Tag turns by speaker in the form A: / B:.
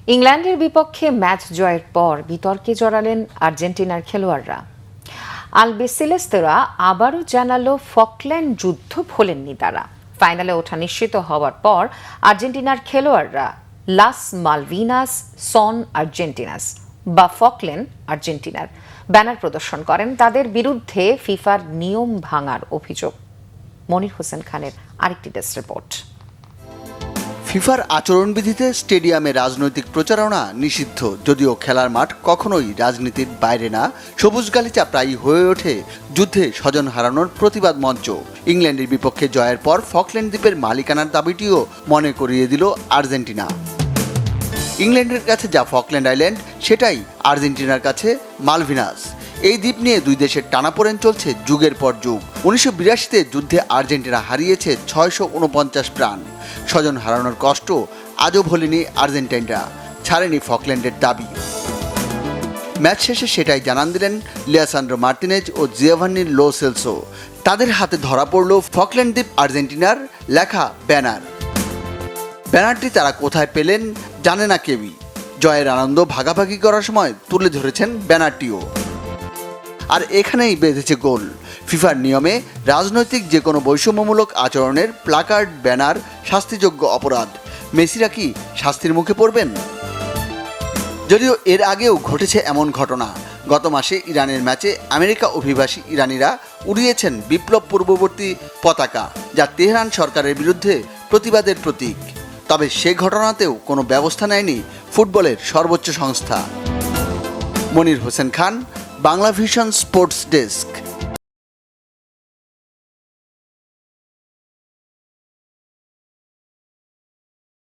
A: ইংল্যান্ডের বিপক্ষে ম্যাচ জয়ের পর বিতর্কে জড়ালেন আর্জেন্টিনার খেলোয়াড়রা। আলবিসেলেস্তেরা আবারও জানালো ফকল্যান্ড যুদ্ধ ভোলেননি তারা। ফাইনালে ওঠা নিশ্চিত হওয়ার পর আর্জেন্টিনার খেলোয়াড়রা লাস মালভিনাস সন আর্জেন্টিনাস বা ফকল্যান্ড আর্জেন্টিনার ব্যানার প্রদর্শন করেন। তাদের বিরুদ্ধে ফিফার নিয়ম ভাঙার অভিযোগ। মনির হোসেন খানের আরেকটি ডেস্ক রিপোর্ট।
B: ফিফার আচরণবিধিতে স্টেডিয়ামে রাজনৈতিক প্রচারণা নিষিদ্ধ, যদিও খেলার মাঠ কখনোই রাজনীতির বাইরে না। সবুজ গালিচা প্রায়ই হয়ে ওঠে যুদ্ধে স্বজন হারানোর প্রতিবাদ মঞ্চ। ইংল্যান্ডের বিপক্ষে জয়ের পর ফকল্যান্ড দ্বীপের মালিকানার দাবিটিও মনে করিয়ে দিল আর্জেন্টিনা। ইংল্যান্ডের কাছে যা ফকল্যান্ড আইল্যান্ড, সেটাই আর্জেন্টিনার কাছে মালভিনাস। এই দ্বীপ নিয়ে দুই দেশের টানাপোড়েন চলছে যুগের পর যুগ। 1982-তে যুদ্ধে আর্জেন্টিনা হারিয়েছে 649 প্রাণ। স্বজন হারানোর কষ্ট আজও ভোলেনি আর্জেন্টাইনরা, ছাড়েনি ফকল্যান্ডের দাবি। ম্যাচ শেষে সেটাই জানান দিলেন লিয়াসান্দ্রো মার্তিনেজ ও জিওভান্নি লো সেলসো। তাদের হাতে ধরা পড়ল ফকল্যান্ড দ্বীপ আর্জেন্টিনার লেখা ব্যানার। ব্যানারটি তারা কোথায় পেলেন জানে না কেউই। জয়ের আনন্দ ভাগাভাগি করার সময় তুলে ধরেছেন ব্যানারটিও। আর এখানেই বেঁধেছে গোল। ফিফার নিয়মে রাজনৈতিক যে কোনো বৈষম্যমূলক আচরণের প্লাকার্ড, ব্যানার শাস্তিযোগ্য অপরাধ। মেসিরা কি শাস্তির মুখে পড়বেন? যদিও এর আগেও ঘটেছে এমন ঘটনা। গত মাসে ইরানের ম্যাচে আমেরিকা অভিবাসী ইরানিরা উড়িয়েছেন বিপ্লব পূর্ববর্তী পতাকা, যা তেহরান সরকারের বিরুদ্ধে প্রতিবাদের প্রতীক। তবে সে ঘটনাতেও কোনো ব্যবস্থা নেয়নি ফুটবলের সর্বোচ্চ সংস্থা। Monir Hossain Khan, Bangla vision sports desk.